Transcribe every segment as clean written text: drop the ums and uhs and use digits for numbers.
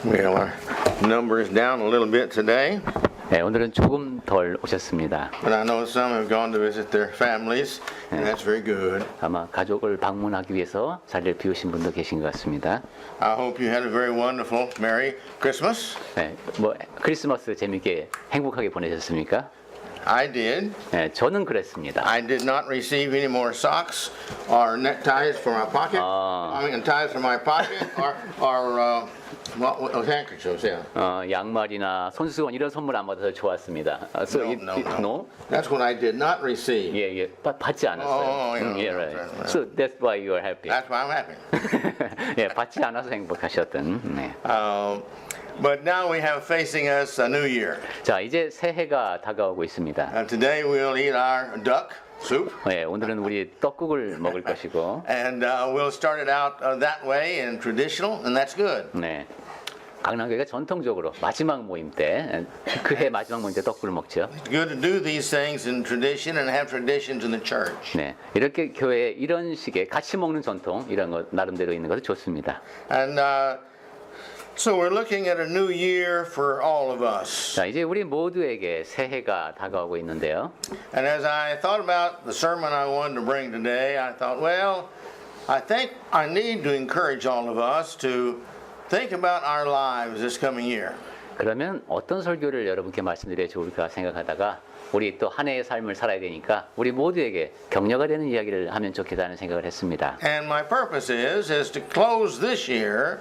Well, our number is down a little bit today, 네, 오늘은 조금 덜 오셨습니다. but I know some have gone to visit their families, and that's very good. 아마 가족을 방문하기 위해서 자리를 비우신 분도 계신 것 같습니다. I hope you had a very wonderful Merry Christmas. 네, 뭐 크리스마스 재밌게 행복하게 보내셨습니까? I did. 네, 저는 그랬습니다. I did not receive any more socks or neckties for my pocket. I mean, ties for my pocket or handkerchiefs. Yeah. 양말이나 손수건 이런 선물 안 받아서 좋았습니다. So No. That's what I did not receive. 예, 받지 않았어요. yeah, right. right. So that's why you are happy. That's why I'm happy. 예, 받지 않아서 행복하셨던. 네. But now we have facing us a new year. 자, 이제 새해가 다가오고 있습니다. Today we'll eat our duck soup. 예, 오늘은 우리 떡국을 먹을 것이고. And we'll start it out that way and traditional, and that's good. 네. 강남교회가 전통적으로 마지막 모임 때, 그 해 마지막 모임 때 떡국을 먹죠. It's good to do these things in tradition and have traditions in the church. 네, 이렇게 교회에 이런 식의 같이 먹는 전통 이런 것 나름대로 있는 것도 좋습니다. And so we're looking at a new year for all of us. 자, 이제 우리 모두에게 새해가 다가오고 있는데요. And as I thought about the sermon I wanted to bring today, I thought, well, I think I need to encourage all of us to think about our lives this coming year. 그러면 어떤 설교를 여러분께 말씀드려야 좋을까 생각하다가 우리 또 한 해의 삶을 살아야 되니까 우리 모두에게 격려가 되는 이야기를 하면 좋겠다는 생각을 했습니다. And my purpose is to close this year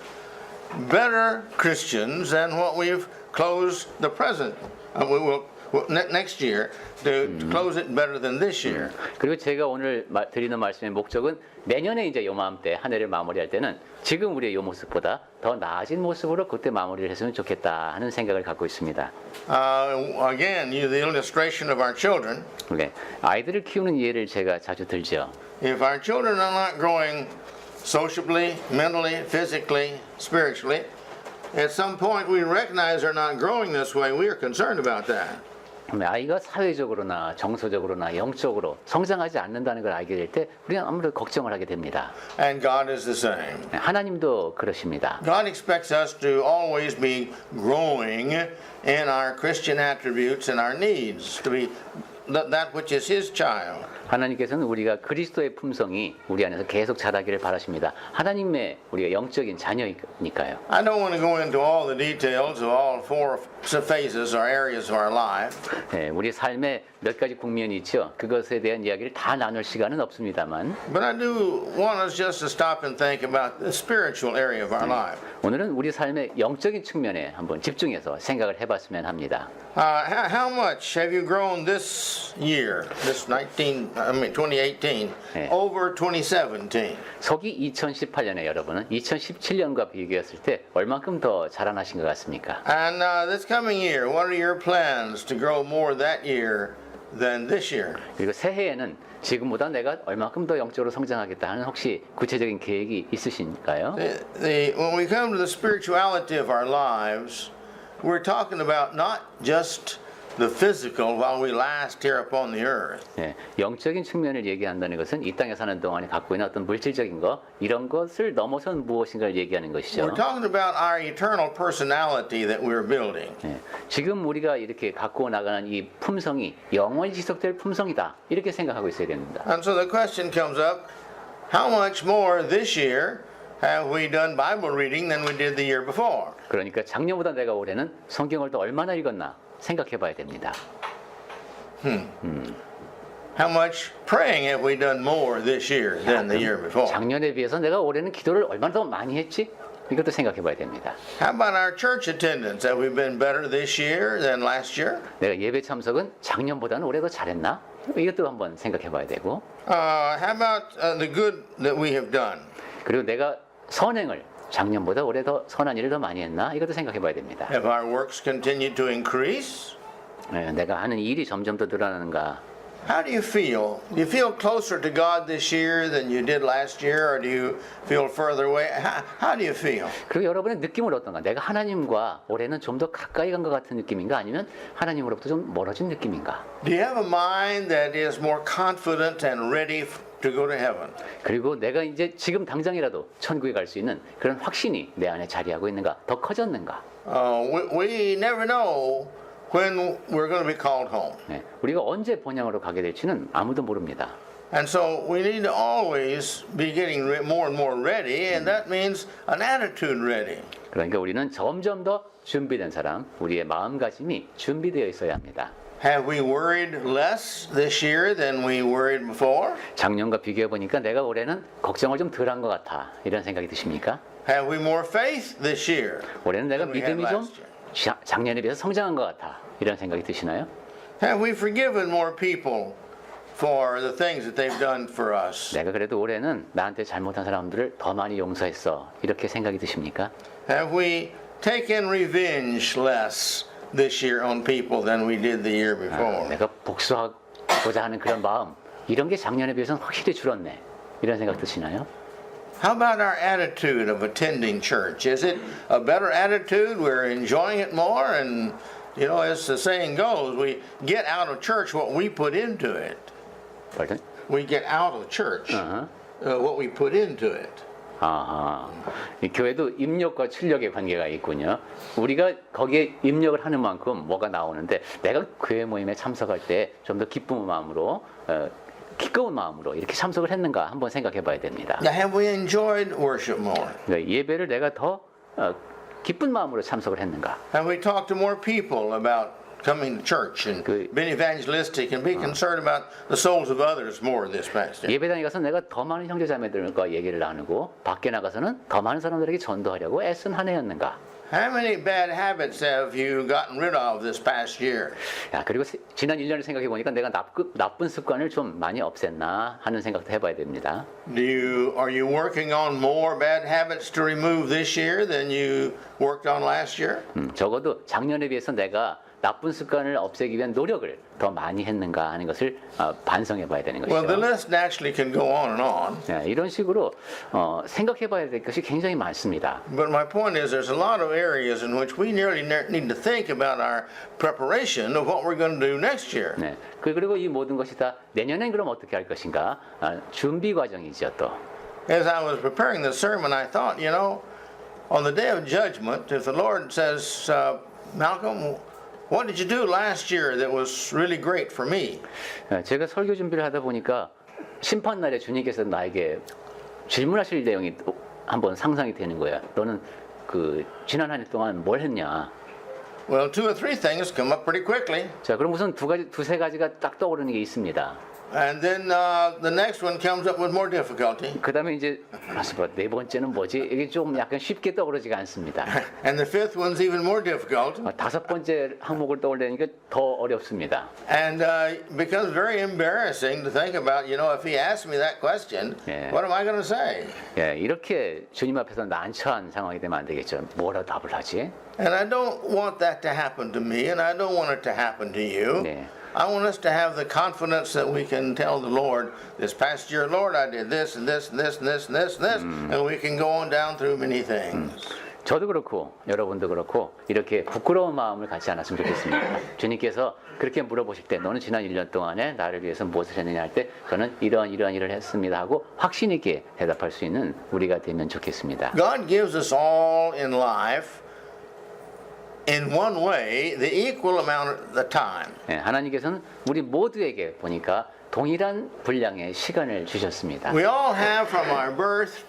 better Christians than what we've closed the present. We will next year to close it better than this year. 그리고 제가 오늘 드리는 말씀의 목적은 내년에 이제 요맘때 한 해를 마무리할 때는 지금 우리의 요 모습보다 더 나아진 모습으로 그때 마무리를 했으면 좋겠다 하는 생각을 갖고 있습니다. Again, the illustration of our children. 네, 아이들을 키우는 예를 제가 자주 들죠. If our children are not growing socially, mentally, physically, spiritually, at some point we recognize they're not growing this way. We are concerned about that. 아이가 사회적으로나 정서적으로나 영적으로 성장하지 않는다는 걸 알게 될 때 우리는 아무래도 걱정을 하게 됩니다. And God is the same. 하나님도 그러십니다. God expects us to always be growing in our Christian attributes and our needs, to be that which is His child. 하나님께서는 우리가 그리스도의 품성이 우리 안에서 계속 자라기를 바라십니다. 하나님의 우리가 영적인 자녀니까요. I don't want to go into all the details of all four phases or areas of our life. 네, 우리 삶에 몇 가지 국면이 있죠. 그것에 대한 이야기를 다 나눌 시간은 없습니다만. But I do want us just to stop and think about the spiritual area of our life. 오늘은 우리 삶의 영적인 측면에 한번 집중해서 생각을 해봤으면 합니다. How much have you grown this year, this 2018, over 2017? 서기 2018년에 여러분은 2017년과 비교했을 때 얼만큼 더 자라나신 것 같습니까? And this coming year, what are your plans to grow more that year than this year? 그리고 새해에는 지금보다 내가 얼만큼 더 영적으로 성장하겠다 하는 혹시 구체적인 계획이 있으신가요? When we come to the spirituality of our lives, we're talking about not just the physical while we last here upon the earth. 네, 영적인 측면을 얘기한다는 것은 이 땅에 사는 동안에 갖고 있는 어떤 물질적인 것 이런 것을 넘어선 무엇인가를 얘기하는 것이죠. We're talking about our eternal personality that we're building. 네, 지금 우리가 이렇게 갖고 나가는 이 품성이 영원히 지속될 품성이다 이렇게 생각하고 있어야 됩니다. And so the question comes up, how much more this year have we done Bible reading than we did the year before? 그러니까 작년보다 내가 올해는 성경을 더 얼마나 읽었나 생각해 봐야 됩니다. How much praying have we done more this year than the year before? 작년에 비해서 내가 올해는 기도를 얼마나 더 많이 했지? 이것도 생각해 봐야 됩니다. How about our church attendance? Have we been better this year than last year? 내가 예배 참석은 작년보다는 올해 더 잘했나? 이것도 한번 생각해 봐야 되고. How about the good that we have done? 그리고 내가 선행을 작년보다 올해 더 선한 일을 더 많이 했나? 이것도 생각해 봐야 됩니다. Have our works continued to increase? 네, 내가 하는 일이 점점 더 늘어나는가? How do you feel? Do you feel closer to God this year than you did last year, or do you feel further away? How do you feel? 그리고 여러분의 느낌은 어떤가? 내가 하나님과 올해는 좀 더 가까이 간 것 같은 느낌인가? 아니면 하나님으로부터 좀 멀어진 느낌인가? Do you have a mind that is more confident and ready to go to heaven. 그리고 내가 이제 지금 당장이라도 천국에 갈 수 있는 그런 확신이 내 안에 자리하고 있는가? 더 커졌는가? We never know when we're going to be called home. 네, 우리가 언제 본향으로 가게 될지는 아무도 모릅니다. And so we need to always be getting more and more ready, and that means an attitude ready. 그러니까 우리는 점점 더 준비된 사람, 우리의 마음가짐이 준비되어 있어야 합니다. Have we worried less this year than we worried before? 작년과 비교해 보니까 내가 올해는 걱정을 좀 덜한 것 같아. 이런 생각이 드십니까? Have we more faith this year? 올해는 내가 than we had 믿음이 좀 last year? 작년에 비해서 성장한 것 같아. 이런 생각이 드시나요? Have we forgiven more people for the things that they've done for us? 내가 그래도 올해는 나한테 잘못한 사람들을 더 많이 용서했어. 이렇게 생각이 드십니까? Have we taken revenge less this year on people than we did the year before? 내가 복수하고자 하는 그런 마음, 이런 게 작년에 비해서는 확실히 줄었네. 이런 생각 드시나요? How about our attitude of attending church? Is it a better attitude? We're enjoying it more, and you know, as the saying goes, we get out of church what we put into it. Pardon? We get out of church what we put into it. 아하, 이 교회도 입력과 출력의 관계가 있군요. 우리가 거기에 입력을 하는 만큼 뭐가 나오는데 내가 교회 모임에 참석할 때 좀 더 기쁜 마음으로 기꺼운 마음으로 이렇게 참석을 했는가 한번 생각해 봐야 됩니다. Now, have we enjoyed worship more? 그러니까 예배를 내가 더 기쁜 마음으로 참석을 했는가? Have we talked to more people about coming to church and been evangelistic and be concerned about the souls of others more this past year? 예배당에 가서 내가 더 많은 형제자매들과 얘기를 나누고 밖에 나가서는 더 많은 사람들에게 전도하려고 애쓴 한 해였는가? How many bad habits have you gotten rid of this past year? 야, 그리고 지난 1년을 생각해 보니까 내가 나쁜 습관을 좀 많이 없앴나 하는 생각도 해봐야 됩니다. Are you working on more bad habits to remove this year than you worked on last year? 적어도 작년에 비해서 내가 나쁜 습관을 없애기 위한 노력을 더 많이 했는가 하는 것을 반성해 봐야 되는 Well, the 것이죠. list naturally can go on and on. 네, 이런 식으로 생각해 봐야 될 것이 굉장히 많습니다. But my point is there's a lot of areas in which we really need to think about our preparation of what we're going to do next year. 네, 그리고 이 모든 것이 다 내년엔 그럼 어떻게 할 것인가? 준비 과정이죠 또. As I was preparing the sermon, I thought, you know, on the day of judgment, if the Lord says, Malcolm, what did you do last year that was really great for me? 제가 설교 준비를 하다 보니까 심판날에 주님께서 나에게 질문하실 내용이 또 한번 상상이 되는 거예요. 너는 그 지난 한 해 동안 뭘 했냐? Well, two or three things come up pretty quickly. 자, 그럼 우선 두세 가지가 딱 떠오르는 게 있습니다. And then the next one comes up with more difficulty. 그 다음에 이제 네 번째는 뭐지? 이게 좀 약간 쉽게 떠오르지가 않습니다. And the fifth one's even more difficult. 다섯 번째 항목을 떠올리니까 더 어렵습니다. And it becomes very embarrassing to think about, you know, if he asks me that question, Yeah. what am I going to say? 예, 이렇게 주님 앞에서 난처한 상황이 되면 안 되겠죠. 뭐라 답을 하지? And I don't want that to happen to me, and I don't want it to happen to you. 네. I want us to have the confidence that we can tell the Lord, this past year, Lord, I did this and this and this and this and this and this, and we can go on down through many things. 저도 그렇고 여러분도 그렇고 이렇게 부끄러운 마음을 갖지 않았으면 좋겠습니다. 주님께서 그렇게 물어보실 때 너는 지난 1년 동안에 나를 위해서 무엇을 했느냐 할 때 저는 이러한 일을 했습니다 하고 확신 있게 대답할 수 있는 우리가 되면 좋겠습니다. God gives us all in life, in one way, the equal amount of the time. 예, 하나님께서는 우리 모두에게 보니까 동일한 분량의 시간을 주셨습니다. We all have from our birth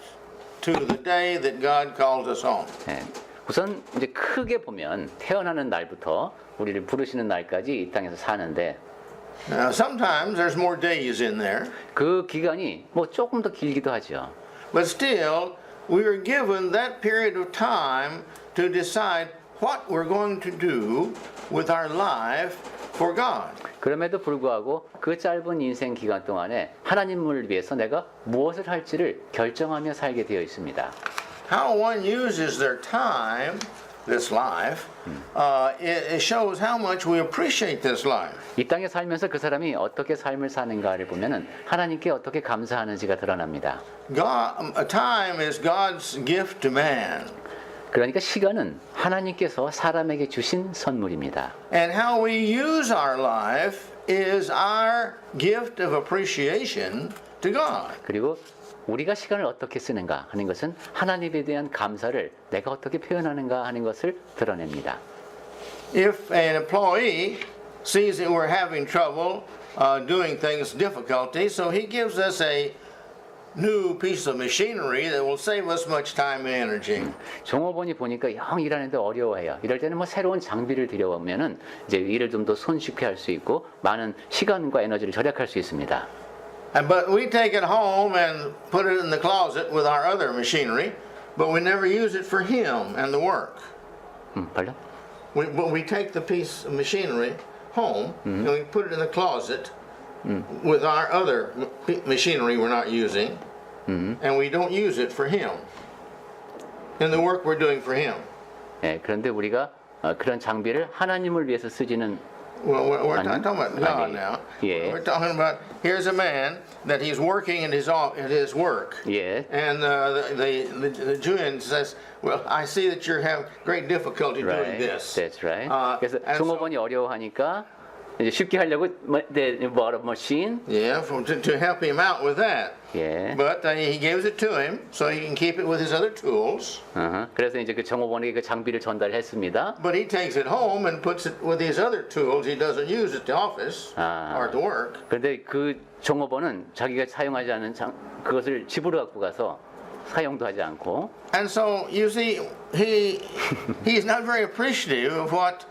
to the day that God calls us home. 예, 우선 이제 크게 보면 태어나는 날부터 우리를 부르시는 날까지 이 땅에서 사는데 Now, sometimes there's more days in there, 그 기간이 뭐 조금 더 길기도 하죠. but still, we are given that period of time to decide what we're going to do with our life for God. 그럼에도 불구하고 그 짧은 인생 기간 동안에 하나님을 위해서 내가 무엇을 할지를 결정하며 살게 되어 있습니다. How one uses their time, this life, it shows how much we appreciate this life. 이 땅에 살면서 그 사람이 어떻게 삶을 사는가를 보면은 하나님께 어떻게 감사하는지가 드러납니다. Time is God's gift to man. 그러니까 시간은 하나님께서 사람에게 주신 선물입니다. And how we use our life is our gift of appreciation to God. 그리고 우리가 시간을 어떻게 쓰는가 하는 것은 하나님에 대한 감사를 내가 어떻게 표현하는가 하는 것을 드러냅니다. If an employee sees that we're having trouble doing things difficulty, so he gives us a new piece of machinery that will save us much time and energy. 종업원이 보니까 영 일하는데 어려워해요. 이럴 때는 뭐 새로운 장비를 들여오면은 이제 일을 좀 더 손쉽게 할 수 있고 많은 시간과 에너지를 절약할 수 있습니다. But we take it home and put it in the closet with our other machinery, but we never use it for him and the work. 발라? But we take the piece of machinery home and we put it in the closet with our other machinery we're not using, and we don't use it for him and the work we're doing for him. 예, 그런데 우리가 그런 장비를 하나님을 위해서 쓰지는 Well, we're not 아니, talking about God 아니, now. 예. We're talking about here's a man that he's working at his work. 예, And the Jew says, well, I see that you have great difficulty doing right, this. that's right. and 그래서 so- 종업원이 어려워하니까 이제 쉽게 하려고 they bought a machine. Yeah, to help him out with that. 예. But he gives it to him so he can keep it with his other tools. 그래서 이제 그 종업원에게 그 장비를 전달했습니다. But he takes it home and puts it with his other tools he doesn't use at the office or at the work. 그런데 그 종업원은 자기가 사용하지 않은 그것을 집으로 갖고 가서 사용도 하지 않고 And so you see, he's not very appreciative of what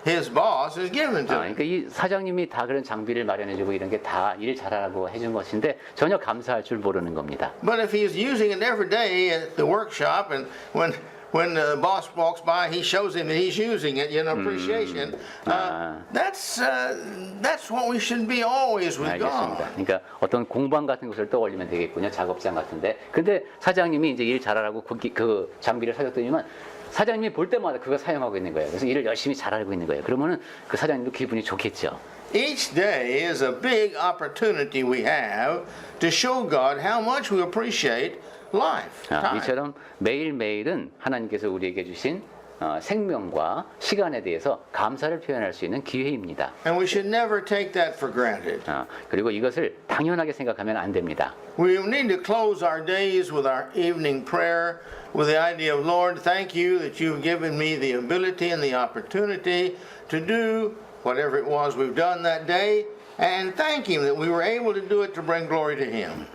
his boss has given to him. 그러니까 이 사장님이 다 그런 장비를 마련해주고 이런 게 다 일 잘하라고 해준 것인데 전혀 감사할 줄 모르는 겁니다. But if he's using it every day at the workshop, and when the boss walks by, he shows him that he's using it in appreciation. That's what we should be always with 알겠습니다. God. 그러니까 어떤 공방 같은 것을 떠올리면 되겠군요. 작업장 같은데. 근데 사장님이 이제 일 잘하라고 그 장비를 사줬더니만 사장님이 볼 때마다 그거 사용하고 있는 거예요. 그래서 일을 열심히 잘하고 있는 거예요. 그러면은 그 사장님도 기분이 좋겠죠. Each day is a big opportunity we have to show God how much we appreciate life. time. 이처럼 매일매일은 하나님께서 우리에게 주신 생명과 시간에 대해서 감사를 표현할 수 있는 기회입니다. And we should never take that for granted. 그리고 이것을 당연하게 생각하면 안 됩니다. We need to close our days with our evening prayer with the idea of, Lord, thank you that you've given me the ability and the opportunity to do whatever it was we've done that day, and thank Him that we were able to do it to bring glory to Him.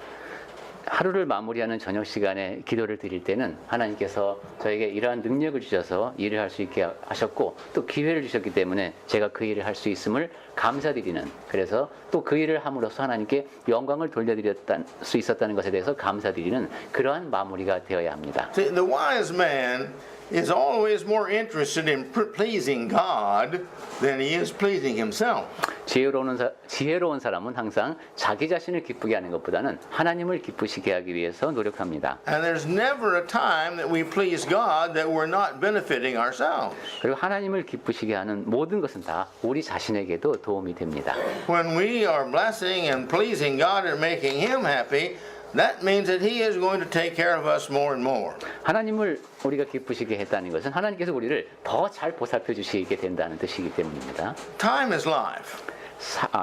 하루를 마무리하는 저녁 시간에 기도를 드릴 때는 하나님께서 저에게 이러한 능력을 주셔서 일을 할 수 있게 하셨고 또 기회를 주셨기 때문에 제가 그 일을 할 수 있음을 감사드리는, 그래서 또 그 일을 함으로써 하나님께 영광을 돌려드렸다 수 있었다는 것에 대해서 감사드리는 그러한 마무리가 되어야 합니다. See, the wise man is always more interested in pleasing God than he is pleasing himself. 지혜로운 사람은 항상 자기 자신을 기쁘게 하는 것보다는 하나님을 기쁘시게 하기 위해서 노력합니다. And there's never a time that we please God that we're not benefiting ourselves. 그리고 하나님을 기쁘시게 하는 모든 것은 다 우리 자신에게도 도움이 됩니다. When we are blessing and pleasing God and making Him happy, that means that He is going to take care of us more and more. 하나님을 우리가 기쁘시게 했다는 것은 하나님께서 우리를 더 잘 보살펴 주시게 된다는 뜻이기 때문입니다. Time is life,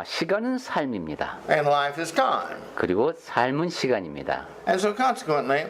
시간은 삶입니다. and life is time. 그리고 삶은 시간입니다. And so consequently,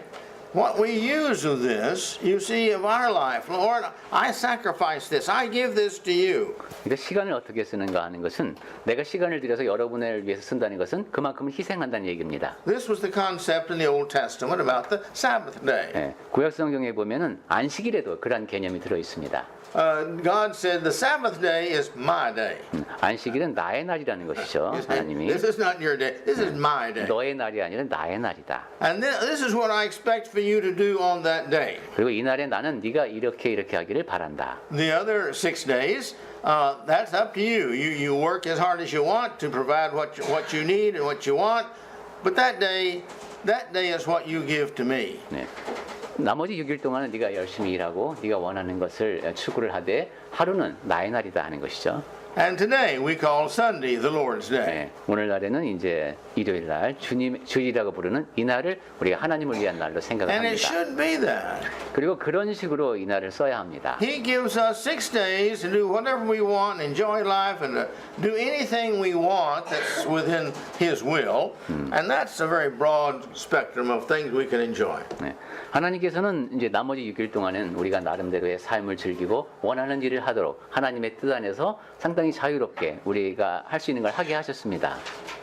what we use of this, you see, of our life, Lord, I sacrifice this, I give this to you. 그러니까 시간을 어떻게 쓰는가 하는 것은 내가 시간을 들여서 여러분을 위해서 쓴다는 것은 그만큼을 희생한다는 얘기입니다. This was the concept in the Old Testament about the Sabbath day. 예, 구약 성경에 보면은 안식일에도 그러한 개념이 들어 있습니다. God said the Sabbath day is my day. 안식일은 나의 날이라는 것이죠. 하나님이 This is not your day. This is my day. 너의 날이 아니라 나의 날이다. And this is what I expect for you to do on that day. 그리고 이 날에 나는 네가 이렇게 하기를 바란다. The other 6 days, that's up to you. You work as hard as you want to provide what you need and what you want. But that day is what you give to me. 네. 나머지 6일 동안은 네가 열심히 일하고 네가 원하는 것을 추구를 하되 하루는 나의 날이다 하는 것이죠. And today we call Sunday the Lord's Day. 네, 오늘날에는 이제 일요일 날 주일이라고 부르는 이 날을 우리가 하나님을 위한 날로 생각을 And it 합니다. should be that. 그리고 그런 식으로 이 날을 써야 합니다. He gives us 6 days to do whatever we want, enjoy life, and to do anything we want that's within His will. And that's a very broad spectrum of things we can enjoy. 네, 하나님께서는 이제 나머지 6일 동안은 우리가 나름대로의 삶을 즐기고 원하는 일을 하도록 하나님의 뜻 안에서 상당히 자유롭게 우리가 할 수 있는 걸 하게 하셨습니다.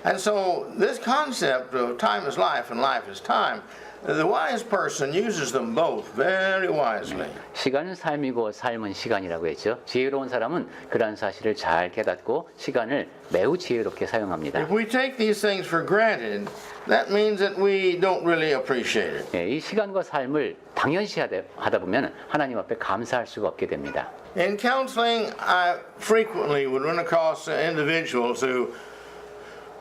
And so this concept of time is life and life is time, the wise person uses them both very wisely. 시간은 삶이고 삶은 시간이라고 했죠. 지혜로운 사람은 그러한 사실을 잘 깨닫고 시간을 매우 지혜롭게 사용합니다. If we take these things for granted, that means that we don't really appreciate it. 예, 이 시간과 삶을 당연시하다 보면 하나님 앞에 감사할 수가 없게 됩니다. In counseling, I frequently would run across individuals who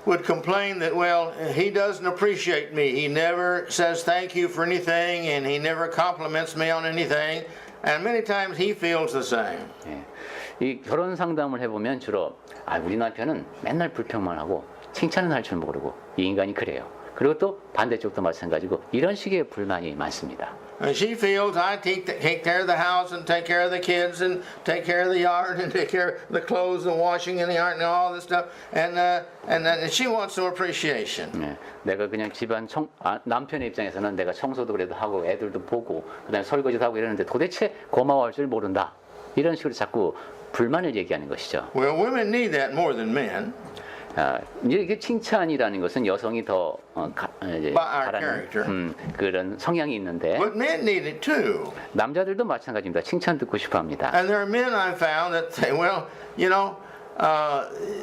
would complain that, well, he doesn't appreciate me. He never says thank you for anything, and he never compliments me on anything. And many times he feels the same. 예, 이 결혼 상담을 해보면 주로 우리 남편은 맨날 불평만 하고 칭찬은 할 줄 모르고 이 인간이 그래요. 그리고 또 반대쪽도 마찬가지고 이런 식의 불만이 많습니다. And she feels I take care of the house and take care of the kids and take care of the yard and take care of the clothes, the washing and the ironing and all this stuff. And then she wants some appreciation. 네, 내가 그냥 집안 남편의 입장에서는 내가 청소도 그래도 하고 애들도 보고 그다음에 설거지도 하고 이러는데 도대체 고마워할 줄 모른다. 이런 식으로 자꾸 불만을 얘기하는 것이죠. Well, women need that more than men. 이제 이게 칭찬이라는 것은 여성이 더 이제 By our 바라는 character. 그런 성향이 있는데 But men need it too. 남자들도 마찬가지입니다. 칭찬 듣고 싶어합니다. And there are men I've found that say, well, you know,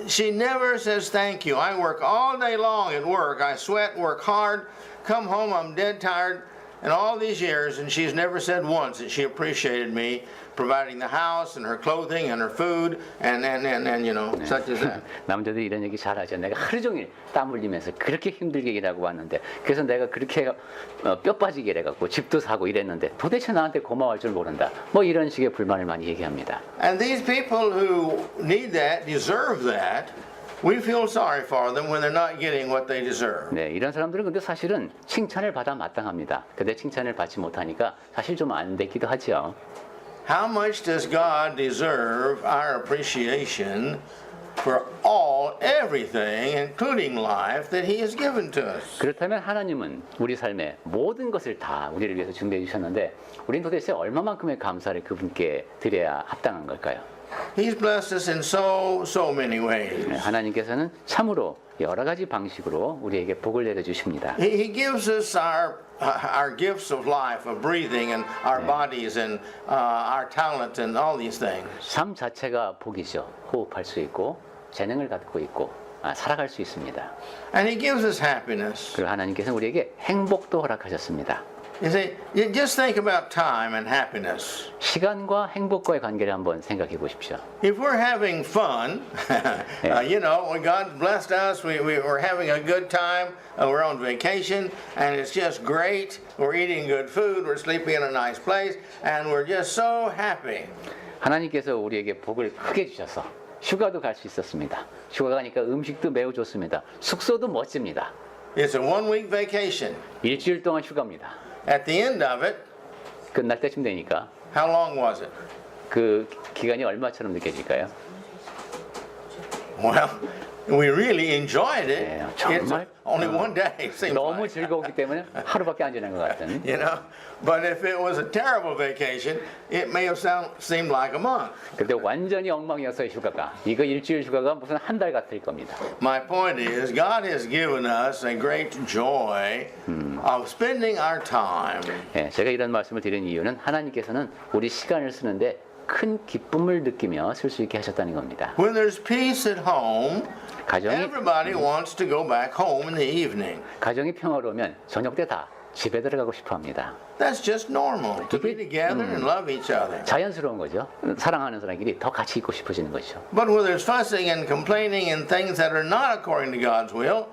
she never says thank you. I work all day long at work. I sweat, work hard, come home, I'm dead tired. And all these years, and she's never said once that she appreciated me providing the house and her clothing and her food and you know, such as that. 남자들이 이런 얘기 잘하죠. 내가 하루 종일 땀 흘리면서 그렇게 힘들게 일하고 왔는데 그래서 내가 그렇게 뼈 빠지게 일해갖고 집도 사고 이랬는데 도대체 나한테 고마워할 줄 모른다. 뭐 이런 식의 불만을 많이 얘기합니다. And these people who need that, deserve that. We feel sorry for them when they're not getting what they deserve. 네, 이런 사람들은 근데 사실은 칭찬을 받아 마땅합니다. 근데 칭찬을 받지 못하니까 사실 좀 안 되기도 하죠. How much does God deserve our appreciation for everything, including life, that He has given to us? 그렇다면 하나님은 우리 삶의 모든 것을 다 우리를 위해서 준비해 주셨는데 우린 도대체 얼마만큼의 감사를 그분께 드려야 합당한 걸까요? He's blessed us in so many ways. 네, 하나님께서는 참으로 여러 가지 방식으로 우리에게 복을 내려 주십니다. He gives us our gifts of life, of breathing, and our bodies, and our talent, and all these things. 삶 자체가 복이죠. 호흡할 수 있고 재능을 갖고 있고 살아갈 수 있습니다. And He gives us happiness. 그리고 하나님께서는 우리에게 행복도 허락하셨습니다. You see, you just think about time and happiness. 시간과 행복과의 관계를 한번 생각해 보십시오. If we're having fun, you know, when God blessed us, we're having a good time, we're on vacation, and it's just great. We're eating good food, we're sleeping in a nice place, and we're just so happy. 하나님께서 우리에게 복을 크게 주셔서 휴가도 갈 수 있었습니다. 휴가 가니까 음식도 매우 좋습니다. 숙소도 멋집니다. It's a 1-week vacation. 일주일 동안 휴가입니다. At the end of it, 끝날 때쯤 되니까 how long was it? 그 기간이 얼마처럼 느껴질까요? Well, we really enjoyed it. 네, It's 정말 only one day, it seems 너무 like. 즐거웠기 때문에 하루밖에 안 지난 것 같은. You know, but if it was a terrible vacation, it may have seemed like a month. 근데 완전히 엉망이었어요 휴가가. 이거 일주일 휴가가 무슨 한 달 같을 겁니다. My point is, God has given us a great joy of spending our time. 예, 제가 이런 말씀을 드리는 이유는 하나님께서는 우리 시간을 쓰는데 큰 기쁨을 느끼며 쓸 수 있게 하셨다는 겁니다. When there's peace at home, 가정이 everybody wants to go back home in the evening. 가정이 평화로우면 저녁 때 다 집에 들어가고 싶어합니다. That's just normal to be together and love each other. 자연스러운 거죠. 사랑하는 사람끼리 더 같이 있고 싶어지는 것이죠. But when there's fussing and complaining and things that are not according to God's will,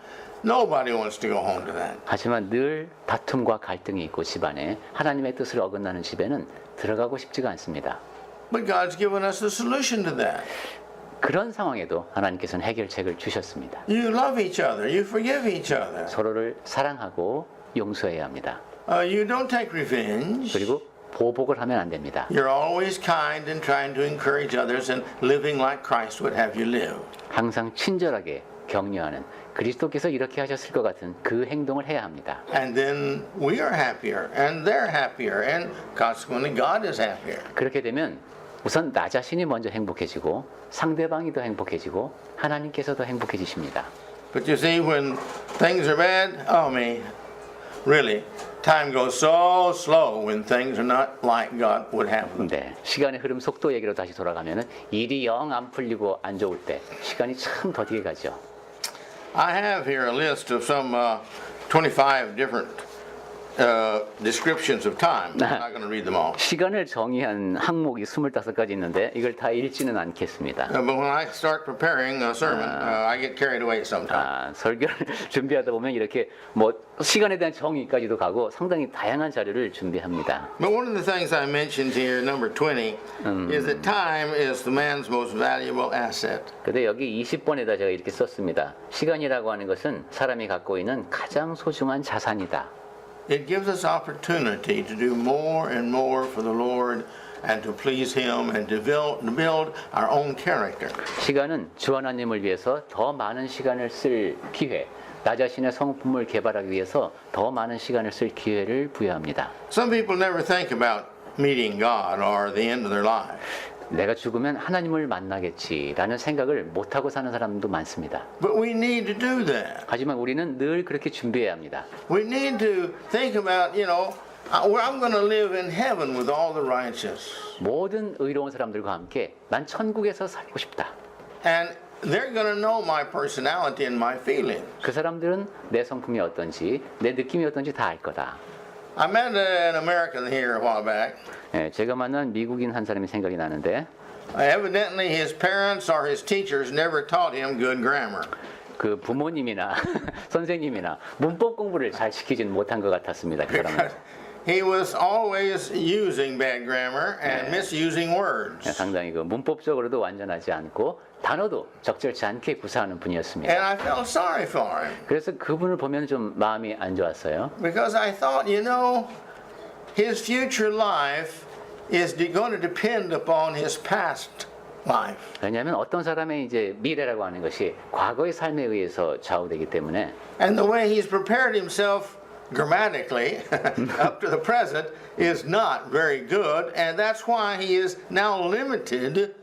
nobody wants to go home to that. 하지만 늘 다툼과 갈등이 있고 집안에 하나님의 뜻을 어긋나는 집에는 들어가고 싶지가 않습니다. But God's given us a solution to that. 그런 상황에도 하나님께서는 해결책을 주셨습니다. You love each other. You forgive each other. 서로를 사랑하고 용서해야 합니다. You don't take revenge. 그리고 보복을 하면 안 됩니다. You're always kind and trying to encourage others and living like Christ would have you live. 항상 친절하게 격려하는 그리스도께서 이렇게 하셨을 것 같은 그 행동을 해야 합니다. And then we are happier and they're happier and consequently God is happier. 그렇게 되면 우선 나 자신이 먼저 행복해지고 상대방이 더 행복해지고 하나님께서도 행복해지십니다. But you see, when things are bad, oh me, really, time goes so slow when things are not like God would have them. 네, 시간의 흐름 속도 얘기로 다시 돌아가면은 일이 영 안 풀리고 안 좋을 때 시간이 참 더디게 가죠. I have here a list of some 25 different descriptions of time. I'm not going to read them all. 시간을 정의한 항목이 25가지 있는데 이걸 다 읽지는 않겠습니다. But when I start preparing a sermon, I get carried away sometimes. 설교를 준비하다 보면 이렇게 뭐 시간에 대한 정의까지도 가고 상당히 다양한 자료를 준비합니다. But one of the things I mentioned here, number 20, is that time is the man's most valuable asset. 근데 여기 20번에다 제가 이렇게 썼습니다. 시간이라고 하는 것은 사람이 갖고 있는 가장 소중한 자산이다. It gives us opportunity to do more and more for the Lord and to please Him and to build our own character. 시간은 주 하나님을 위해서 더 많은 시간을 쓸 기회, 나 자신의 성품을 개발하기 위해서 더 많은 시간을 쓸 기회를 부여합니다. Some people never think about meeting God or the end of their life. 내가 죽으면 하나님을 만나겠지라는 생각을 못하고 사는 사람도 많습니다. But we need to do that. 하지만 우리는 늘 그렇게 준비해야 합니다. We need to think about, I'm going to live in heaven with all the righteous. 모든 의로운 사람들과 함께 난 천국에서 살고 싶다. And they're going to know my personality and my feelings. 그 사람들은 내 성품이 어떤지, 내 느낌이 어떤지 다 알 거다. I met an American here a while back. 예, 제가 만난 미국인 한 사람이 생각이 나는데 Evidently his parents or his teachers never taught him good grammar. 그 부모님이나 선생님이나 문법 공부를 잘 시키진 못한 것 같았습니다. 그 사람은. He was always using bad grammar and misusing words. 상당히 그 문법적으로도 완전하지 않고 단어도 적절치 않게 구사하는 분이었습니다. And I felt sorry for him 그래서 그분을 보면 좀 마음이 안 좋았어요. because I thought, his future life is going to depend upon his past life. 왜냐하면 어떤 사람의 이제 미래라고 하는 것이 과거의 삶에 의해서 좌우되기 때문에 And the way he's prepared himself grammatically up to the present is not very good, and that's why he is now limited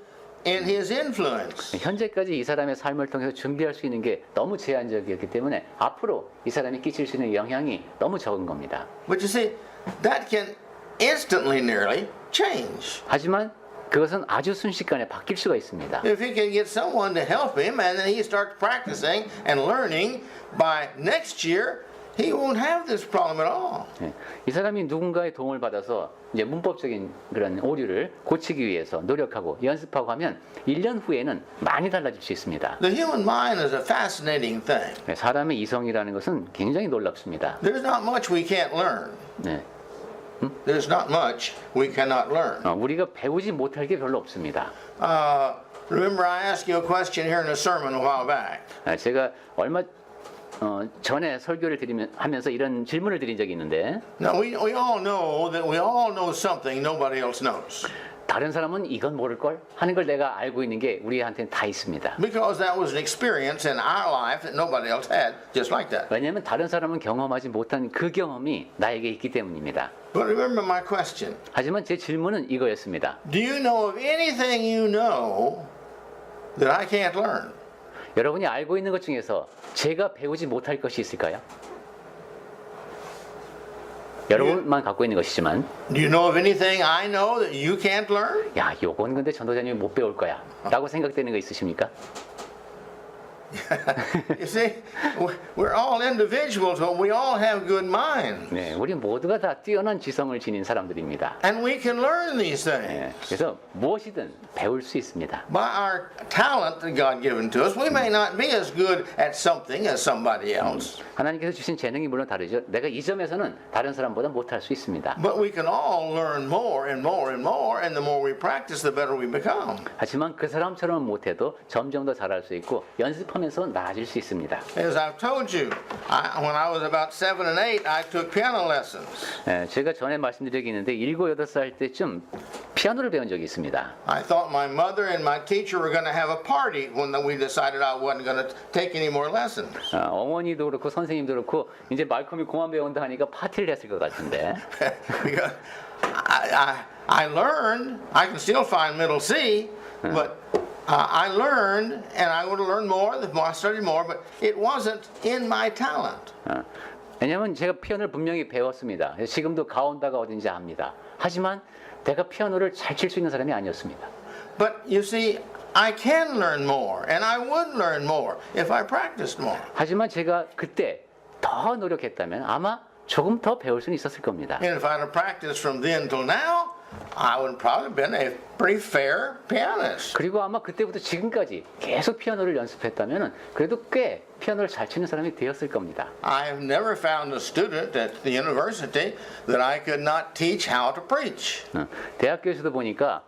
in his influence. 현재까지 이 사람의 삶을 통해서 준비할 수 있는 게 너무 제한적이었기 때문에 앞으로 이 사람이 끼칠 수 있는 영향이 너무 적은 겁니다. But you see, that can instantly nearly change. 하지만 그것은 아주 순식간에 바뀔 수가 있습니다. If he can get someone to help him and then he starts practicing and learning, by next year he won't have this problem at all. 이 사람이 누군가의 도움을 받아서 이제 문법적인 그런 오류를 고치기 위해서 노력하고 연습하고 하면 1년 후에는 많이 달라질 수 있습니다. The human mind is a fascinating thing. 사람의 이성이라는 것은 굉장히 놀랍습니다. There's not much we can't learn. 네. There's not much we cannot learn. 우리가 배우지 못할 게 별로 없습니다. Remember I asked you a question here in a sermon a while back. 제가 얼마 전에 설교를 하면서 이런 질문을 드린 적이 있는데 Now we all know that we all know something nobody else knows. 다른 사람은 이건 모를걸 하는 걸 내가 알고 있는 게 우리한테는 다 있습니다. Because that was an experience in our life that nobody else had, just like that. 왜냐하면 다른 사람은 경험하지 못한 그 경험이 나에게 있기 때문입니다. But remember my question. 하지만 제 질문은 이거였습니다. Do you know of anything you know that I can't learn? 여러분이 알고 있는 것 중에서 제가 배우지 못할 것이 있을까요? 여러분만 갖고 있는 것이지만 Do you know of anything I know that you can't learn? 야, 요건 근데 전도자님이 못 배울 거야 라고 생각되는 거 있으십니까? You see, we're all individuals, but we all have good minds. 네, 우리 모두가 다 뛰어난 지성을 지닌 사람들입니다. And we can learn these things. 네, 그래서 무엇이든 배울 수 있습니다. By our talent that God given to us, we may not be as good at something as somebody else. 하나님께서 주신 재능이 물론 다르죠. 내가 이 점에서는 다른 사람보다 못할 수 있습니다. But we can all learn more and more and more, and the more we practice, the better we become. 하지만 그 사람처럼 못해도 점점 더 잘할 수 있고 연습하면서 나아질 수 있습니다. As I've told you, when I was about 7 and 8, I took piano lessons. 네, 제가 전에 말씀드린 적이 있는데 7, 8살 때쯤 피아노를 배운 적이 있습니다. I thought my mother and my teacher were going to have a party when we decided I wasn't going to take any more lessons. 어머니도 그렇고 선생님도 그렇고 이제 말콤이 공안 배운다 하니까 파티를 했을 것 같은데 Because I learned, I can still find middle C, but I learned, and I would have learned more, the more I studied more, but it wasn't in my talent. 왜냐하면 제가 피아노를 분명히 배웠습니다. 지금도 가온다가 어딘지 압니다. 하지만 내가 피아노를 잘 칠 수 있는 사람이 아니었습니다. But you see, I can learn more, and I would learn more if I practiced more. 하지만 제가 그때 더 노력했다면 아마 조금 더 배울 수는 있었을 겁니다. And if I'd have practiced from then till now, I would probably have been a pretty fair pianist. 그리고 아마 그때부터 지금까지 계속 피아노를 연습했다면 그래도 꽤 피아노를 잘 치는 사람이 되었을 겁니다. I have never found a student at the university that I could not teach how to preach. 대학교에서도 보니까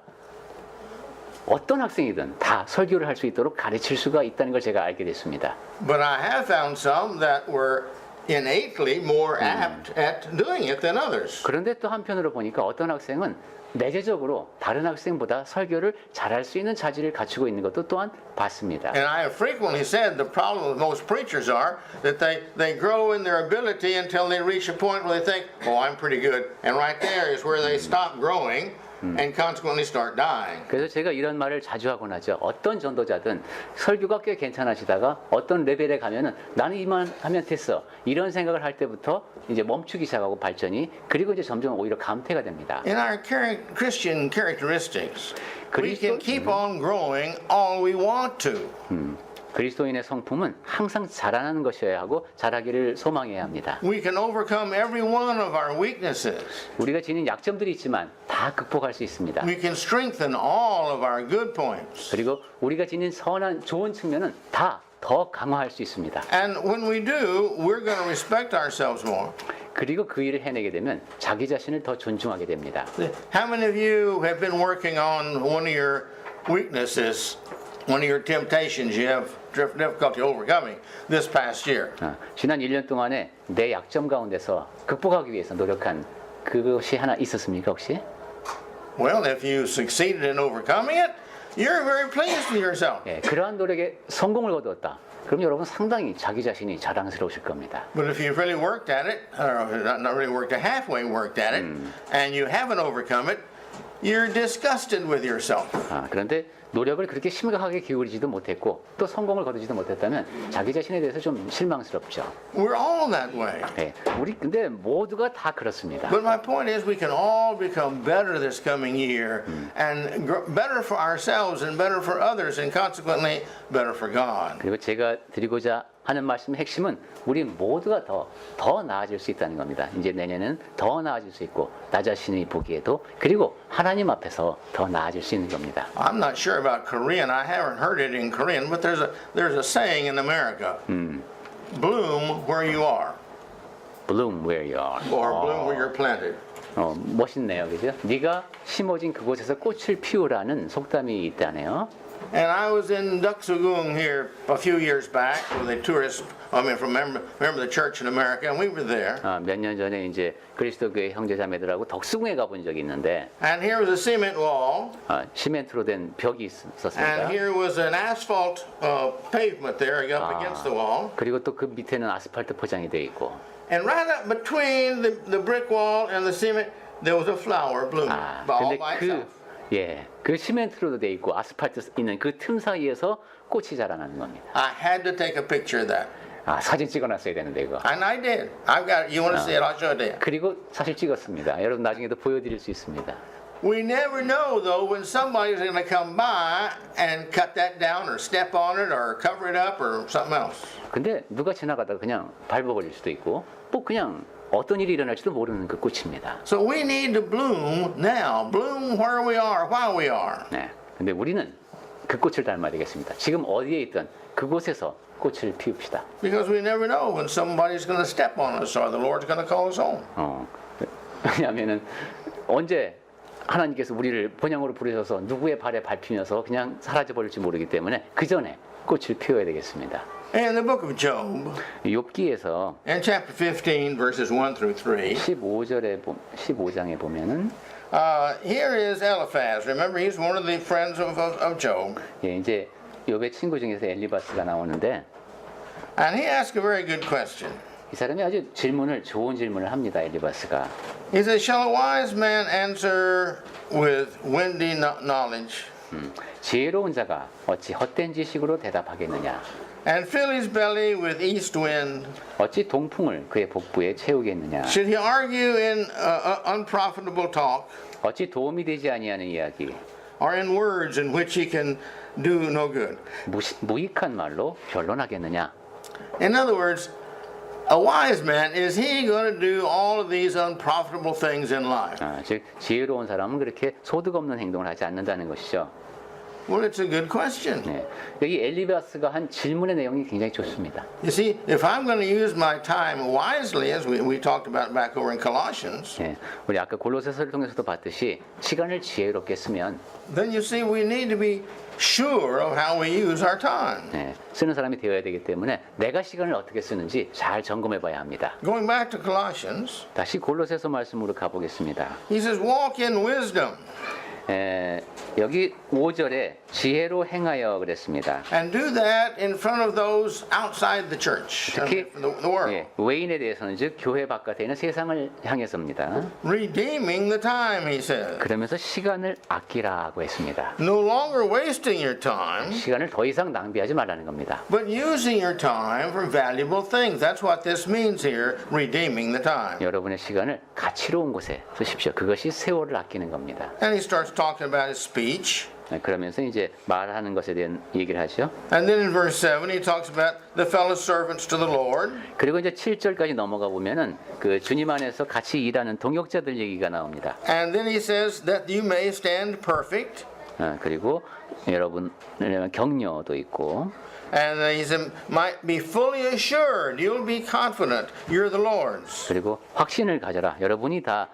어떤 학생이든 다 설교를 할 수 있도록 가르칠 수가 있다는 걸 제가 알게 됐습니다. But I have found some that were innately more apt at doing it than others. 그런데 또 한편으로 보니까 어떤 학생은 내재적으로 다른 학생보다 설교를 잘할 수 있는 자질을 갖추고 있는 것도 또한 봤습니다. And I have frequently said the problem with most preachers are that they grow in their ability until they reach a point where they think, oh, I'm pretty good. And right there is where they stop growing and consequently start dying. 그래서 제가 이런 말을 자주 하곤 하죠. 어떤 전도자든 설교가 꽤 괜찮으시다가 어떤 레벨에 가면은 나는 이만 하면 됐어. 이런 생각을 할 때부터 이제 멈추기 시작하고 발전이 그리고 이제 점점 오히려 감퇴가 됩니다. In our Christian characteristics, we can keep on growing all we want to. 그리스도인의 성품은 항상 자라나는 것이어야 하고 자라기를 소망해야 합니다. We can overcome every one of our weaknesses. 우리가 지닌 약점들이 있지만 다 극복할 수 있습니다. We can strengthen all of our good points. 그리고 우리가 지닌 선한 좋은 측면은 다 더 강화할 수 있습니다. And when we do, we're going to respect ourselves more. 그리고 그 일을 해내게 되면 자기 자신을 더 존중하게 됩니다. How many of you have been working on one of your weaknesses, one of your temptations you have difficulty overcoming this past year? 지난 1년 동안에 내 약점 가운데서 극복하기 위해서 노력한 그것이 하나 있었습니까 혹시? Well, if you succeeded in overcoming it, you're very pleased with yourself. 예, 그러한 노력에 성공을 거두었다. 그럼 여러분 상당히 자기 자신이 자랑스러우실 겁니다. But if you've really worked at it, or not really worked, halfway worked at it, and you haven't overcome it, you're disgusted with yourself. 그런데 노력을 그렇게 심각하게 기울이지도 못했고 또 성공을 거두지도 못했다면 자기 자신에 대해서 좀 실망스럽죠. We're all that way. 네, 우리 근데 모두가 다 그렇습니다. But my point is we can all become better this coming year and better for ourselves and better for others and consequently better for God. 그리고 제가 드리고자 하는 말씀의 핵심은 우리 모두가 더 나아질 수 있다는 겁니다. 이제 내년에는 더 나아질 수 있고 나 자신이 보기에도 그리고 하나님 앞에서 더 나아질 수 있는 겁니다. I'm not sure about Korean. I haven't heard it in Korean, but there's a saying in America. Bloom where you are. Bloom where you are. Or bloom where you're planted. 멋있네요. 그죠? 네가 심어진 그곳에서 꽃을 피우라는 속담이 있다네요. And I was in Deoksugung here a few years back with a tourist. Remember the church in America, and we were there. 몇 년 전에 이제 그리스도교회 형제자매들하고 덕수궁에 가본 적이 있는데, And here was a cement wall. 시멘트로 된 벽이 있었습니다. And here was an asphalt pavement there up against the wall. 그리고 또 그 밑에는 아스팔트 포장이 되어 있고. And right up between the brick wall and the cement, there was a flower blooming all 근데 by itself. 그 시멘트로도 돼 있고 아스팔트 있는 그 틈 사이에서 꽃이 자라나는 겁니다. I had to take a picture of that. 사진 찍어놨어야 되는데 이거. And I did. I've got it. You want to see it? I'll show it to you. 그리고 사실 찍었습니다. 여러분 나중에도 보여드릴 수 있습니다. We never know though when somebody's going to come by and cut that down or step on it or cover it up or something else. 근데 누가 지나가다가 그냥 밟아버릴 수도 있고 또 그냥 어떤 일이 일어날지도 모르는 그 꽃입니다. So we need to bloom now. Bloom where we are, while we are. 네. 근데 우리는 그 꽃을 닮아야 되겠습니다. 지금 어디에 있든 그곳에서 꽃을 피웁시다. Because we never know when somebody's going to step on us or the Lord's going to call us home. 왜냐하면은 언제 하나님께서 우리를 본향으로 부르셔서 누구의 발에 밟히면서 그냥 사라져 버릴지 모르기 때문에 그 전에 꽃을 피워야 되겠습니다. In the book of Job, 욥기에서 in chapter 15, verses 1 through 3, 15장에 보면은 here is Eliphaz. Remember, he's one of the friends of Job. 예, 이제 욥의 친구 중에서 엘리바스가 나오는데 And he asked a very good question. 이 사람이 아주 좋은 질문을 합니다. 엘리바스가. He says, shall a wise man answer with windy knowledge 지혜로운 자가 어찌 헛된 지식으로 대답하겠느냐? and fill his belly with east wind? 어찌 동풍을 그의 복부에 채우겠느냐? Should he argue in unprofitable talk 어찌 도움이 되지 아니하는 이야기? or in words in which he can do no good? 무익한 말로 변론하겠느냐? In other words, a wise man, is he going to do all of these unprofitable things in life? 즉 지혜로운 사람은 그렇게 소득 없는 행동을 하지 않는다는 것이죠. Well, it's a good question. 네. 이 엘리바스가 한 질문의 내용이 굉장히 좋습니다. You see, if I'm going to use my time wisely, as we talked about back over in Colossians, 네. 우리 아까 골로새서를 통해서도 봤듯이 시간을 지혜롭게 쓰면 then you see we need to be sure of how we use our time. 네. 쓰는 사람이 되어야 되기 때문에 내가 시간을 어떻게 쓰는지 잘 점검해 봐야 합니다. Going back to Colossians, 다시 골로새서 말씀으로 가보겠습니다. he says, walk in wisdom 여기 5절에 지혜로 행하여 그랬습니다. and do that in front of those outside the church, 특히 the world. 예, 외인에 대해서는 즉 교회 바깥에 있는 세상을 향해서입니다. Redeeming the time, he says. 그러면서 시간을 아끼라고 했습니다. No longer wasting your time, 시간을 더 이상 낭비하지 말라는 겁니다. but using your time for valuable things. That's what this means here, redeeming the time. 여러분의 시간을 가치로운 곳에 쓰십시오. 그것이 세월을 아끼는 겁니다. And he starts talking about his speech. 그러면서 이제 말하는 것에 대한 얘기를 하죠. And then in verse 7, he talks about the fellow servants to the Lord. 그리고 이제 7절까지 넘어가 보면은 그 주님 안에서 같이 일하는 동역자들 얘기가 나옵니다. And then he says that you may stand perfect. 그리고 여러분 격려도 있고. And he said, might be fully assured, you'll be confident, you're the Lord's. 그리고 확신을 가져라. 여러분이 다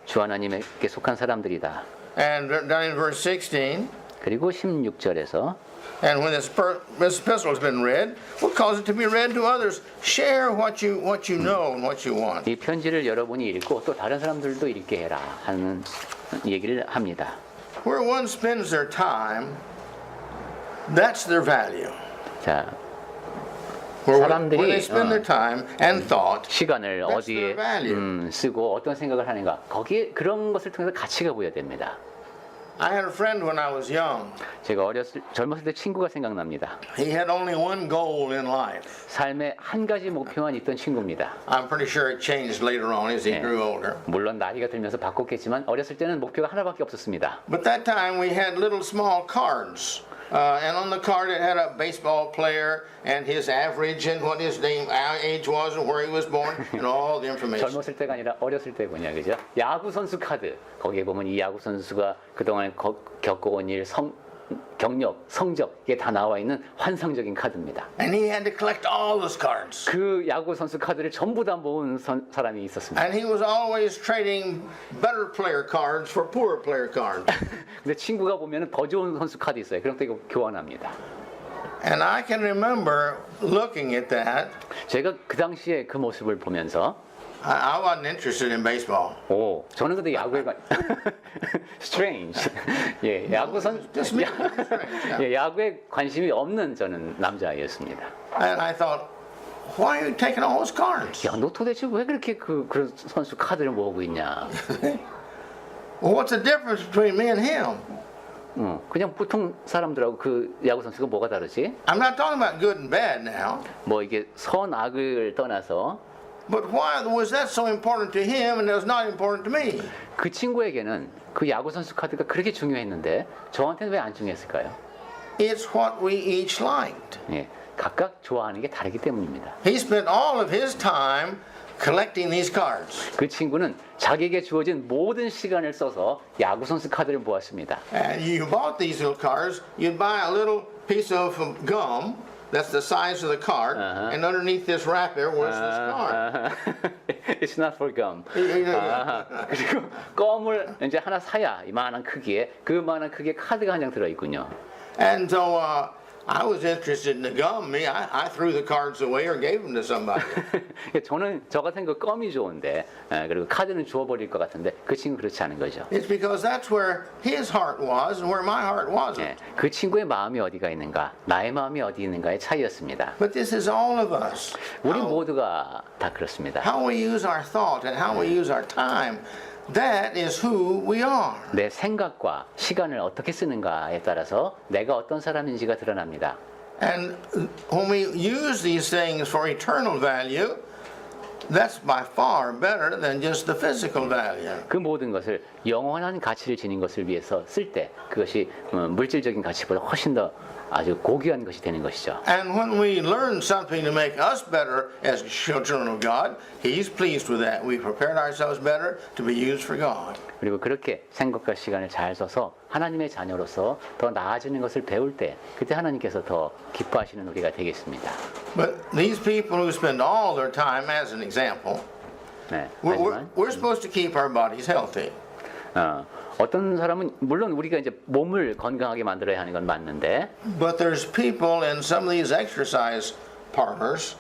주 하나님께 속한 사람들이다. And down in verse 16, 그리고 16절에서 and when this epistle has been read, we'll cause it to be read to others. Share what you know and what you want. 이 편지를 여러분이 읽고 또 다른 사람들도 읽게 해라 하는 얘기를 합니다. Where one spends their time, that's their value. 자, Where 사람들이, they spend their time and thought, 시간을 That's 어디에 their value. 쓰고 어떤 생각을 하는가 거기에 그런 것을 통해서 가치가 부여됩니다. I had a friend when I was young. 제가 젊었을 때 친구가 생각납니다. He had only one goal in life. 삶에 한 가지 목표만 있던 친구입니다. I'm pretty sure it changed later on as he grew older. 물론 나이가 들면서 바꿨겠지만 어렸을 때는 목표가 하나밖에 없었습니다. But that time we had little small cards. And on the card it had a baseball player and his average and what his name, age was and where he was born and all the information. 젊었을 때가 아니라 어렸을 때군요, 그죠? 야구 선수 카드 거기에 보면 이 야구 선수가 그동안 겪어온 일, 경력, 성적 이게 다 나와 있는 환상적인 카드입니다. And he had to collect all those cards. 그 야구 선수 카드를 전부 다 모은 사람이 있었습니다. And he was always trading better player cards for poorer player cards. 근데 친구가 보면은 더 좋은 선수 카드 있어요. 그럼 또 이거 교환합니다. And I can remember looking at that. 제가 그 당시에 그 모습을 보면서 I wasn't interested in baseball. 저는 근데 야구에 strange. 예, 야구에 관심이 없는 저는 남자아이였습니다. And I thought, why are you taking all those cards? 야, 너 도대체 왜 그렇게 그런 선수 카드를 모으고 있냐? Well, what's the difference between me and him? 그냥 보통 사람들하고 그 야구 선수가 뭐가 다르지? I'm not talking about good and bad now. 뭐 이게 선악을 떠나서 But why was that so important to him and it was not important to me? 그 친구에게는 그 야구 선수 카드가 그렇게 중요했는데 저한테는 왜 안 중요했을까요? It's what we each liked. 예, 각각 좋아하는 게 다르기 때문입니다. He spent all of his time collecting these cards. 그 친구는 자기에게 주어진 모든 시간을 써서 야구 선수 카드를 모았습니다. And you bought these little cards, you'd buy a little piece of gum that's the size of the card, and underneath this wrapper was this card. It's not for gum. 그리고 껌을 이제 하나 사야 이만한 크기에 그만한 크기의 카드가 한 장 들어 있군요. And so I was interested in the gum. I threw the cards away or gave them to somebody. 저는 저 같은 거 껌이 좋은데 그리고 카드는 주워버릴 것 같은데 그 친구 그렇지 않은 거죠. It's because that's where his heart was and where my heart wasn't. 예, 그 친구의 마음이 어디가 있는가, 나의 마음이 어디 있는가의 차이였습니다. But this is all of us. 우리 모두가 다 그렇습니다. How we use our thought and how we use our time, that is who we are. 내 생각과 시간을 어떻게 쓰는가에 따라서 내가 어떤 사람인지가 드러납니다. And when we use these things for eternal value, that's by far better than just the physical value. 그 모든 것을 영원한 가치를 지닌 것을 위해서 쓸 때 그것이 물질적인 가치보다 훨씬 더 아주 고귀한 것이 되는 것이죠. And when we learn something to make us better as children of God, He's pleased with that. We prepared ourselves better to be used for God. 그리고 그렇게 생각과 시간을 잘 써서 하나님의 자녀로서 더 나아지는 것을 배울 때 그때 하나님께서 더 기뻐하시는 우리가 되겠습니다. But these people who spend all their time, as an example, 네, we're 하지만 supposed to keep our bodies healthy. 어떤 사람은 물론 우리가 이제 몸을 건강하게 만들어야 하는 건 맞는데 But there's people in some of these exercise parlors,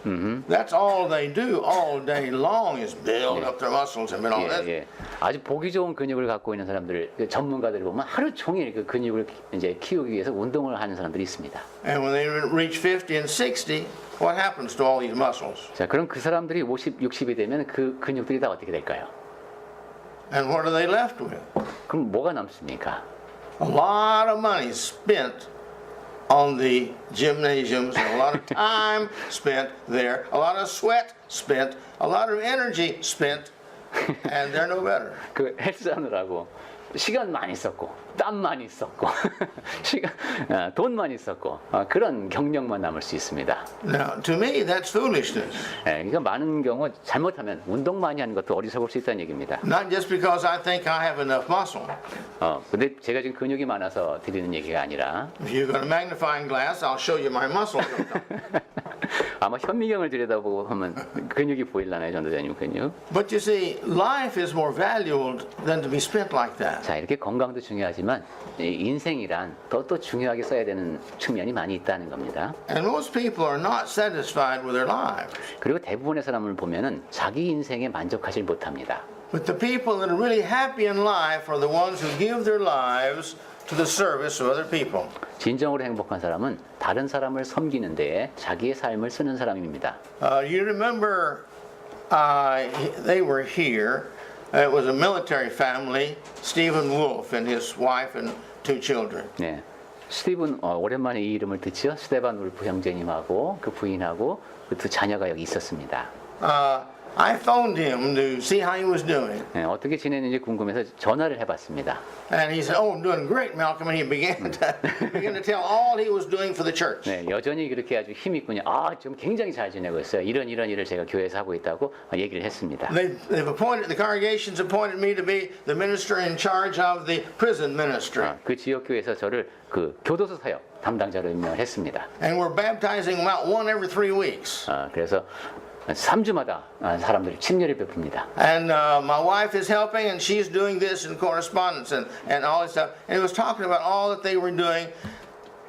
that's all they do all day long is build up their muscles and all that. 예, 아주 보기 좋은 근육을 갖고 있는 사람들 그 전문가들 보면 하루 종일 그 근육을 이제 키우기 위해서 운동을 하는 사람들이 있습니다. And when they reach 50 and 60, what happens to all these muscles? 자, 그럼 그 사람들이 50, 60이 되면 그 근육들이 다 어떻게 될까요? And what are they left with? 그럼 뭐가 남습니까? A lot of money spent on the gymnasiums, and a lot of time spent there, a lot of sweat spent, a lot of energy spent, and they're no better. 그 헬스하느라고 시간 많이 썼고 땀 많이 썼고 돈 많이 썼고 그런 경력만 남을 수 있습니다. Now, to me, that's foolishness. 예, 그러니까 많은 경우 잘못하면 운동 많이 하는 것도 어리석을 수 있다는 얘기입니다. Not just because I think I have enough muscle. 근데 제가 지금 근육이 많아서 드리는 얘기가 아니라 If you've got a magnifying glass, I'll show you my muscle. 아마 현미경을 들여다보고 하면 근육이 보일라나요, 전도자님 근육? But you see, life is more valuable than to be spent like that. 자, 이렇게 건강도 중요하지만 이 인생이란 또 중요하게 써야 되는 측면이 많이 있다는 겁니다. And most people are not satisfied with their lives. 그리고 대부분의 사람을 보면은 자기 인생에 만족하지 못합니다. But the people that are really happy in life are the ones who give their lives to the service of other people. 진정으로 행복한 사람은 다른 사람을 섬기는 데에 자기의 삶을 쓰는 사람입니다. You remember they were here. It was a military family, Stephen Wolf and his wife and two children. 네, 스티븐 오랜만에 이 이름을 듣죠. 스테반 울프 형제님하고 그 부인하고 그 두 자녀가 여기 있었습니다. I phoned him to see how he was doing. 네, 어떻게 지내는지 궁금해서 전화를 해봤습니다. And he said, "Oh, I'm doing great, Malcolm." And he began to tell all he was doing for the church. 네, 여전히 그렇게 아주 힘 있군요. 좀 굉장히 잘 지내고 있어요. 이런 일을 제가 교회에서 하고 있다고 얘기를 했습니다. They've appointed the congregations appointed me to be the minister in charge of the prison ministry. 그 지역 교회에서 저를 그 교도소 사역 담당자로 임명을 했습니다. And we're baptizing about one every 3 weeks. 그래서 3주마다 사람들이 침례를 베풉니다. And my wife is helping, and she's doing this in correspondence and all this stuff. And he was talking about all that they were doing,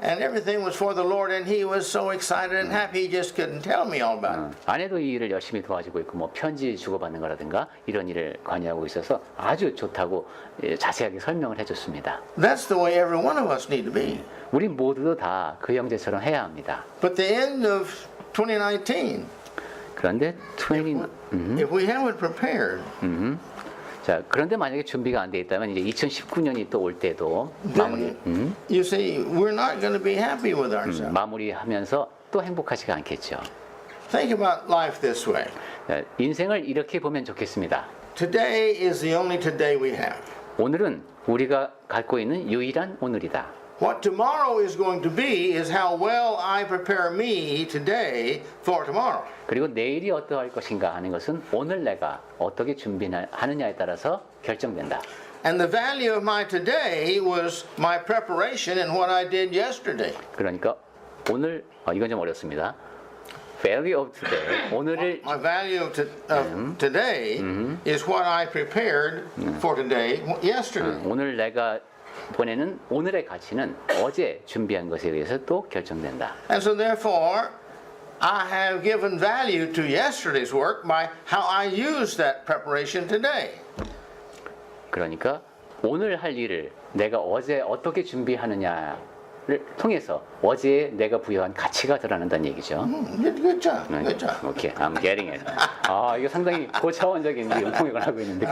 and everything was for the Lord. And he was so excited and happy, he just couldn't tell me all about it. 아내도 이 일을 열심히 도와주고 있고 뭐 편지 주고받는 거라든가 이런 일을 관여하고 있어서 아주 좋다고 자세하게 설명을 해줬습니다. That's the way every one of us need to be. 우리 모두도 다 그 형제처럼 해야 합니다. But the end of 2019. 그런데 If we haven't prepared, 자, 그런데 만약에 준비가 안 돼 있다면 이제 2019년이 또 올 때도 마무리 then you see, we're not going to be happy with ourselves. 마무리하면서 또 행복하지가 않겠죠. Think about life this way. 인생을 이렇게 보면 좋겠습니다. Today is the only today we have. 오늘은 우리가 갖고 있는 유일한 오늘이다. What tomorrow is going to be is how well I prepare me today for tomorrow. 그리고 내일이 어떠할 것인가 하는 것은 오늘 내가 어떻게 준비하느냐에 따라서 결정된다. And the value of my today was my preparation and what I did yesterday. 그러니까 오늘 이건 좀 어렵습니다. Value of today. 오늘을 My value of today is what I prepared for today yesterday. 오늘 내가 보내는 오늘의 가치는 어제 준비한 것에 의해서 또 결정된다. And so therefore, I have given value to yesterday's work by how I use that preparation today. 그러니까 오늘 할 일을 내가 어제 어떻게 준비하느냐를 통해서 어제에 내가 부여한 가치가 드러난다는 얘기죠. Good job. Good job. 오케이, I'm getting it. 이거 상당히 고차원적인 응용을 하고 있는 느낌.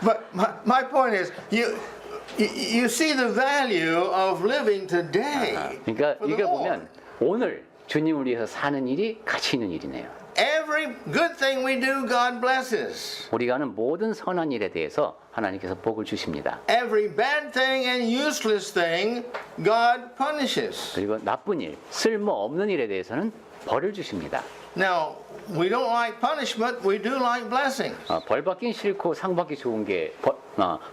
But my point is, you see the value of living today. 그러니까 for the 이걸 Lord. 보면 오늘 주님을 위해서 사는 일이 가치 있는 일이네요. Every good thing we do, God blesses. 우리가 하는 모든 선한 일에 대해서 하나님께서 복을 주십니다. Every bad thing and useless thing, God punishes. 그리고 나쁜 일, 쓸모 없는 일에 대해서는 벌을 주십니다. Now, we don't like punishment, we do like blessings. 벌 받긴 싫고 상 받기 좋은 게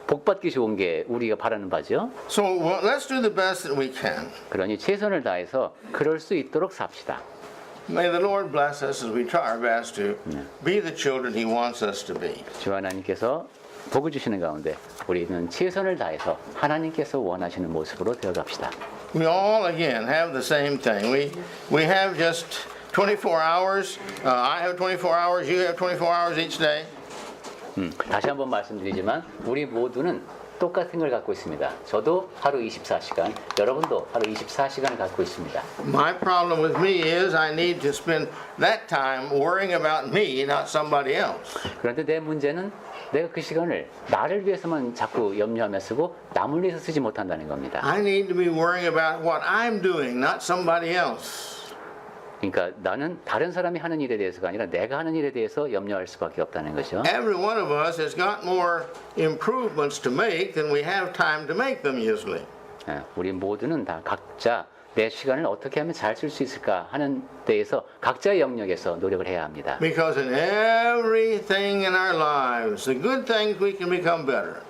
복 받기 좋은 게 우리가 바라는 바죠. So let's do the best that we can. 그러니 최선을 다해서 그럴 수 있도록 삽시다. May the Lord bless us as we try our best to be the children He wants us to be. 주 하나님께서 복을 주시는 가운데 우리는 최선을 다해서 하나님께서 원하시는 모습으로 되어갑시다. We all again have the same thing. We have just 24 hours. I have 24 hours. You have 24 hours each day. 다시 한번 말씀드리지만 우리 모두는 똑같은 걸 갖고 있습니다. 저도 하루 24시간, 여러분도 하루 24시간을 갖고 있습니다. My problem with me is I need to spend that time worrying about me, not somebody else. 그런데 내 문제는 내가 그 시간을 나를 위해서만 자꾸 염려하며 쓰고 남을 위해서 쓰지 못한다는 겁니다. I need to be worrying about what I'm doing, not somebody else. 그러니까 나는 다른 사람이 하는 일에 대해서가 아니라 내가 하는 일에 대해서 염려할 수밖에 없다는 거죠. Every one of us has got more improvements to make than we have time to make them usually. 우리 모두는 다 각자 내 시간을 어떻게 하면 잘 쓸 수 있을까 하는 데에서 각자의 영역에서 노력을 해야 합니다. Because in everything in our lives, the good things we can become better.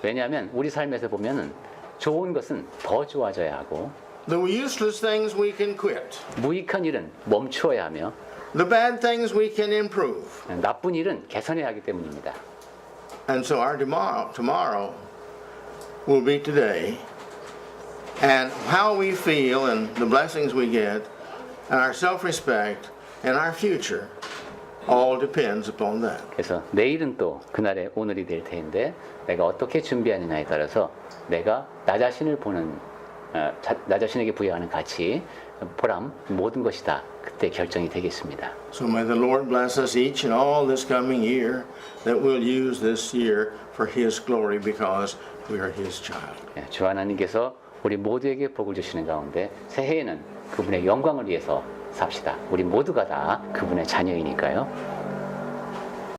왜냐하면 우리 삶에서 보면은 좋은 것은 더 좋아져야 하고 The useless things we can quit. 무익한 일은 멈추어야 하며 The bad things we can improve. 나쁜 일은 개선해야 하기 때문입니다. And so our tomorrow will be today. And how we feel and the blessings we get and our self-respect and our future all depends upon that. 그래서 내일은 또 그날의 오늘이 될 테인데 내가 어떻게 준비하느냐에 따라서 내가 나 자신을 보는 나 자신에게 부여하는 가치, 보람 모든 것이 다 그때 결정이 되겠습니다. So may the Lord bless us each and all this coming year that we'll use this year for His glory because we are His child. 주 하나님께서 우리 모두에게 복을 주시는 가운데 새해에는 그분의 영광을 위해서 삽시다. 우리 모두가 다 그분의 자녀이니까요.